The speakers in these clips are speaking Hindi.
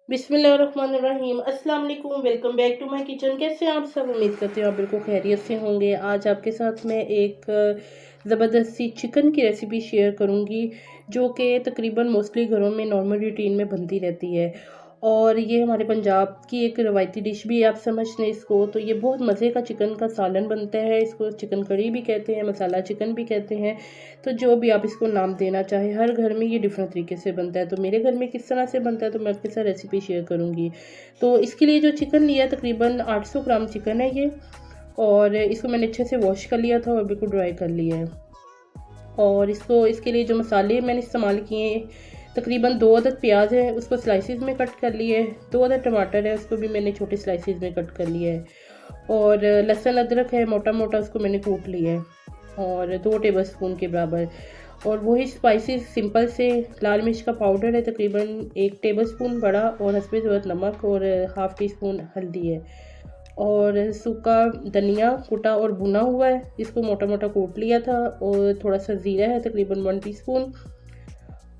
बिस्मिल्लाहिर्रहमानिर्रहीम। अस्सलाम वालेकुम, welcome back to my kitchen. कैसे हैं आप सब? उम्मीद करते हैं आप बिल्कुल खैरियत से होंगे। आज आपके साथ मैं एक ज़बरदस्त सी चिकन की रेसिपी शेयर करूंगी जो कि तकरीबन मोस्टली घरों में नॉर्मल रूटीन में बनती रहती है और ये हमारे पंजाब की एक रवायती डिश भी है, आप समझ लें इसको। तो ये बहुत मज़े का चिकन का सालन बनता है, इसको चिकन कड़ी भी कहते हैं, मसाला चिकन भी कहते हैं। तो जो भी आप इसको नाम देना चाहे, हर घर में ये डिफरेंट तरीके से बनता है। तो मेरे घर में किस तरह से बनता है तो मैं आपके साथ रेसिपी शेयर करूँगी। तो इसके लिए जो चिकन लिया तकरीबन 800 ग्राम चिकन है ये, और इसको मैंने अच्छे से वॉश कर लिया था और बिल्कुल ड्राई कर लिया है। और इसके लिए जो मसाले मैंने इस्तेमाल किए, तकरीबन 2 अदद प्याज है उसको स्लाइसिस में कट कर लिए है, 2 अदद टमाटर है उसको भी मैंने छोटे स्लाइसिस में कट कर लिया है, और लहसुन अदरक है मोटा मोटा उसको मैंने कूट लिया है, और 2 टेबलस्पून के बराबर। और वही स्पाइसेस सिंपल से, लाल मिर्च का पाउडर है तकरीबन 1 टेबलस्पून बड़ा, और हस्बे ज़रूरत नमक, और हाफ़ टी स्पून हल्दी है, और सूखा धनिया कुटा और भुना हुआ है, इसको मोटा मोटा कूट लिया था, और थोड़ा सा ज़ीरा है तकरीबन 1 टीस्पून,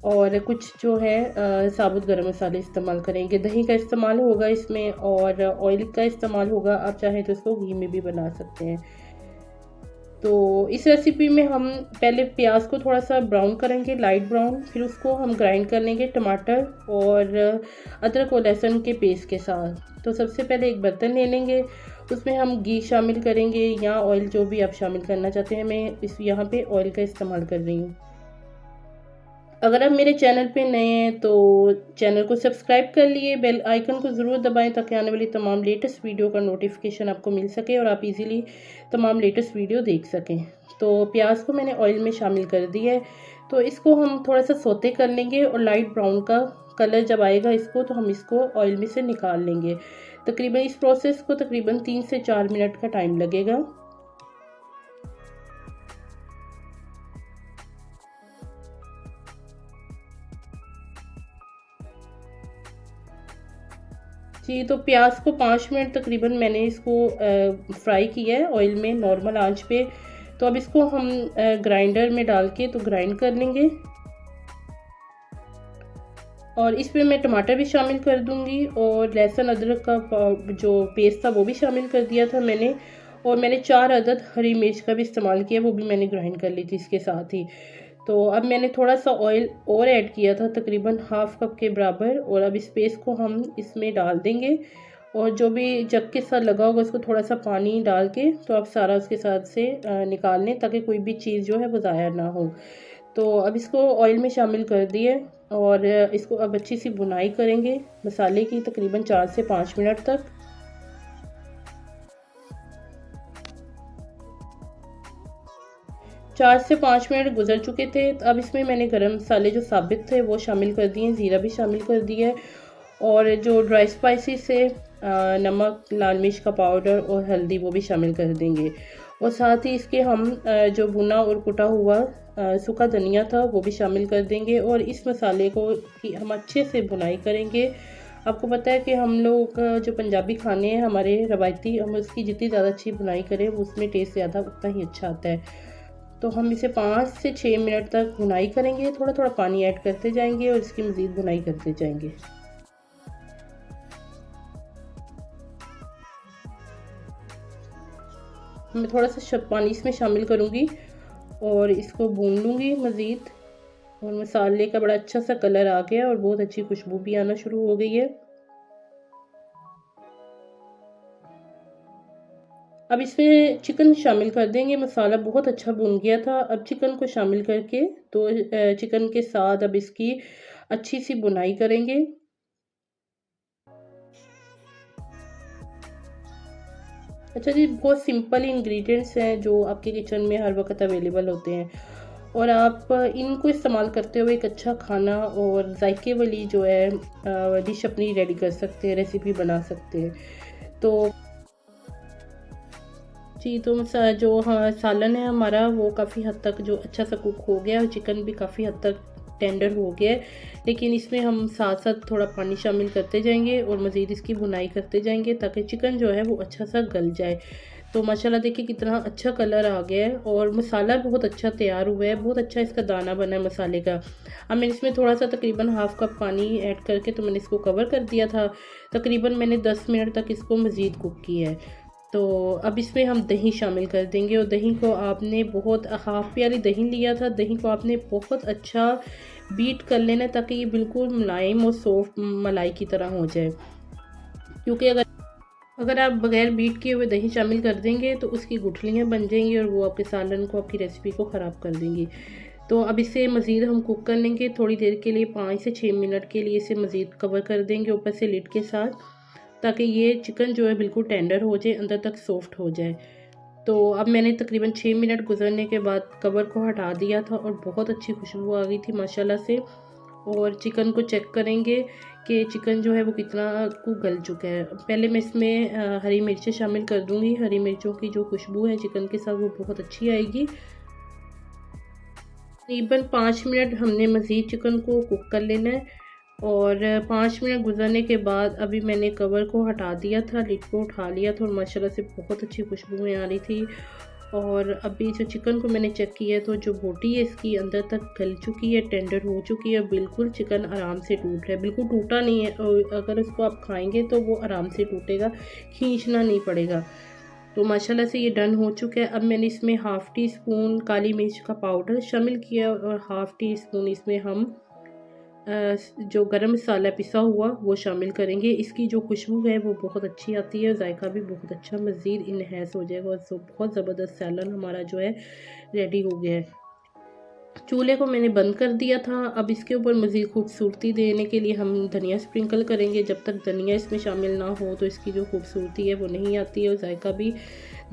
और कुछ जो है साबुत गरम मसाले इस्तेमाल करेंगे। दही का इस्तेमाल होगा इसमें, और ऑयल का इस्तेमाल होगा, आप चाहें तो इसको घी में भी बना सकते हैं। तो इस रेसिपी में हम पहले प्याज को थोड़ा सा ब्राउन करेंगे, लाइट ब्राउन, फिर उसको हम ग्राइंड कर लेंगे टमाटर और अदरक और लहसुन के पेस्ट के साथ। तो सबसे पहले एक बर्तन ले लेंगे, उसमें हम घी शामिल करेंगे या ऑयल, जो भी आप शामिल करना चाहते हैं। मैं यहाँ पे ऑयल का इस्तेमाल कर रही हूँ। अगर आप मेरे चैनल पे नए हैं तो चैनल को सब्सक्राइब कर लिए, बेल आइकन को ज़रूर दबाएं ताकि आने वाली तमाम लेटेस्ट वीडियो का नोटिफिकेशन आपको मिल सके और आप इजीली तमाम लेटेस्ट वीडियो देख सकें। तो प्याज को मैंने ऑयल में शामिल कर दिया है, तो इसको हम थोड़ा सा सोते कर लेंगे, और लाइट ब्राउन का कलर जब आएगा इसको, तो हम इसको ऑयल में से निकाल लेंगे। तकरीबन इस प्रोसेस को तकरीबन 3 से 4 मिनट का टाइम लगेगा। जी, तो प्याज को 5 मिनट तकरीबन मैंने इसको फ्राई किया है ऑयल में नॉर्मल आंच पे। तो अब इसको हम ग्राइंडर में डाल के तो ग्राइंड कर लेंगे, और इसमें मैं टमाटर भी शामिल कर दूंगी, और लहसुन अदरक का जो पेस्ट था वो भी शामिल कर दिया था मैंने, और मैंने 4 अदद हरी मिर्च का भी इस्तेमाल किया, वो भी मैंने ग्राइंड कर ली थी इसके साथ ही। तो अब मैंने थोड़ा सा ऑयल और ऐड किया था तकरीबन हाफ कप के बराबर, और अब इस पेस्ट को हम इसमें डाल देंगे, और जो भी जग के साथ लगा होगा उसको थोड़ा सा पानी डाल के तो आप सारा उसके साथ से निकाल लें ताकि कोई भी चीज़ जो है वो ज़ाया ना हो। तो अब इसको ऑयल में शामिल कर दिए, और इसको अब अच्छी सी भुनाई करेंगे मसाले की तकरीबन 4 से 5 मिनट तक। 4 से 5 मिनट गुजर चुके थे, तो अब इसमें मैंने गरम मसाले जो साबित थे वो शामिल कर दिए, ज़ीरा भी शामिल कर दिया है, और जो ड्राई स्पाइसेस है नमक, लाल मिर्च का पाउडर और हल्दी वो भी शामिल कर देंगे, और साथ ही इसके हम जो भुना और कुटा हुआ सूखा धनिया था वो भी शामिल कर देंगे, और इस मसाले को की हम अच्छे से भुनाई करेंगे। आपको पता है कि हम लोग जो पंजाबी खाने हैं हमारे रवायती, हम उसकी जितनी ज़्यादा अच्छी भुनाई करें उसमें टेस्ट ज़्यादा उतना ही अच्छा आता है। तो हम इसे 5 से 6 मिनट तक भुनाई करेंगे, थोड़ा थोड़ा पानी ऐड करते जाएंगे और इसकी मज़ीद भुनाई करते जाएंगे। मैं थोड़ा सा पानी इसमें शामिल करूँगी और इसको भून लूँगी मज़ीद, और मसाले का बड़ा अच्छा सा कलर आ गया और बहुत अच्छी खुशबू भी आना शुरू हो गई है। अब इसमें चिकन शामिल कर देंगे, मसाला बहुत अच्छा भुन गया था। अब चिकन को शामिल करके तो चिकन के साथ अब इसकी अच्छी सी भुनाई करेंगे। अच्छा जी, बहुत सिंपल इंग्रेडिएंट्स हैं जो आपके किचन में हर वक्त अवेलेबल होते हैं, और आप इनको इस्तेमाल करते हुए एक अच्छा खाना और जायके वाली जो है डिश अपनी रेडी कर सकते हैं, रेसिपी बना सकते हैं। तो जी, तो जो हाँ सालन है हमारा वो काफ़ी हद तक जो अच्छा सा कुक हो गया, और चिकन भी काफ़ी हद तक टेंडर हो गया है, लेकिन इसमें हम साथ साथ थोड़ा पानी शामिल करते जाएंगे और मज़ीद इसकी भुनाई करते जाएंगे ताकि चिकन जो है वो अच्छा सा गल जाए। तो माशाल्लाह देखिए कितना अच्छा कलर आ गया है और मसाला बहुत अच्छा तैयार हुआ है, बहुत अच्छा इसका दाना बना है मसाले का। अब मैंने इसमें थोड़ा सा तकरीबन हाफ़ कप पानी ऐड करके तो मैंने इसको कवर कर दिया था। तकरीबन मैंने 10 मिनट तक इसको मज़ीद कुक किया है। तो अब इसमें हम दही शामिल कर देंगे और दही को आपने बहुत हाफ़ प्याली दही लिया था, दही को आपने बहुत अच्छा बीट कर लेना ताकि ये बिल्कुल मुलायम और सॉफ्ट मलाई की तरह हो जाए। क्योंकि अगर आप बगैर बीट किए हुए दही शामिल कर देंगे तो उसकी गुठलियाँ बन जाएंगी और वो आपके सालन को, आपकी रेसिपी को ख़राब कर देंगी। तो अब इसे मज़ीद हम कुक कर लेंगे थोड़ी देर के लिए, 5 से 6 मिनट के लिए इसे मज़ीद कवर कर देंगे ऊपर से लिड के साथ, ताकि ये चिकन जो है बिल्कुल टेंडर हो जाए, अंदर तक सॉफ्ट हो जाए। तो अब मैंने तकरीबन 6 मिनट गुजरने के बाद कवर को हटा दिया था और बहुत अच्छी खुशबू आ गई थी माशाल्लाह से। और चिकन को चेक करेंगे कि चिकन जो है वो कितना को गल चुका है। पहले मैं इसमें हरी मिर्चें शामिल कर दूंगी। हरी मिर्चों की जो खुशबू है चिकन के साथ वो बहुत अच्छी आएगी। तकरीबन 5 मिनट हमने मज़ीद चिकन को कुक कर लेना है और 5 मिनट गुजरने के बाद अभी मैंने कवर को हटा दिया था, लिड को उठा लिया था और माशाल्लाह से बहुत अच्छी खुशबुएं आ रही थी। और अभी जो चिकन को मैंने चेक किया है तो जो बोटी है इसकी अंदर तक गल चुकी है, टेंडर हो चुकी है, बिल्कुल चिकन आराम से टूट रहा है, बिल्कुल टूटा नहीं है। और अगर इसको आप खाएंगे तो वो आराम से टूटेगा, खींचना नहीं पड़ेगा। तो माशाल्लाह से ये डन हो चुका है। अब मैंने इसमें हाफ़ टी स्पून काली मिर्च का पाउडर शामिल किया और हाफ़ टी स्पून इसमें हम जो गरम मसाला पिसा हुआ वो शामिल करेंगे। इसकी जो खुशबू है वो बहुत अच्छी आती है, जायका भी बहुत अच्छा मज़ीद इन्हेंस हो जाएगा और बहुत ज़बरदस्त सैलन हमारा जो है रेडी हो गया है। चूल्हे को मैंने बंद कर दिया था। अब इसके ऊपर मज़ीद खूबसूरती देने के लिए हम धनिया स्प्रिंकल करेंगे। जब तक धनिया इसमें शामिल ना हो तो इसकी जो खूबसूरती है वो नहीं आती है और जायका भी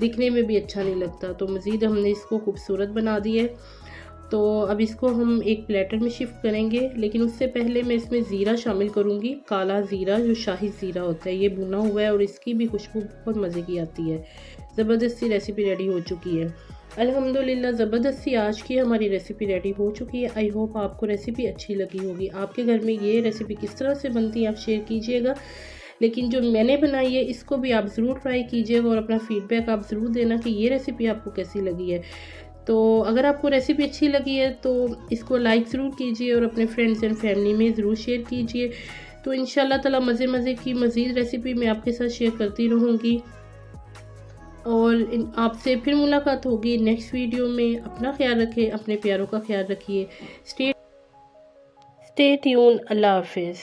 दिखने में भी अच्छा नहीं लगता। तो मज़ीद हमने इसको खूबसूरत बना दिया है। तो अब इसको हम एक प्लेटर में शिफ्ट करेंगे, लेकिन उससे पहले मैं इसमें ज़ीरा शामिल करूँगी। काला ज़ीरा जो शाही ज़ीरा होता है, ये भुना हुआ है और इसकी भी खुशबू बहुत मज़े की आती है। ज़बरदस्त सी रेसिपी रेडी हो चुकी है। अल्हम्दुलिल्लाह ज़बरदस्त सी आज की हमारी रेसिपी रेडी हो चुकी है। आई होप आपको रेसिपी अच्छी लगी होगी। आपके घर में ये रेसिपी किस तरह से बनती है आप शेयर कीजिएगा, लेकिन जो मैंने बनाई है इसको भी आप ज़रूर ट्राई कीजिएगा और अपना फ़ीडबैक आप ज़रूर देना कि ये रेसिपी आपको कैसी लगी है। तो अगर आपको रेसिपी अच्छी लगी है तो इसको लाइक ज़रूर कीजिए और अपने फ्रेंड्स एंड फैमिली में ज़रूर शेयर कीजिए। तो इंशाल्लाह ताला मज़े की मज़ीद रेसिपी मैं आपके साथ शेयर करती रहूँगी और आपसे फिर मुलाकात होगी नेक्स्ट वीडियो में। अपना ख्याल रखें, अपने प्यारों का ख्याल रखिए। Stay tune. अल्लाह हाफिज़।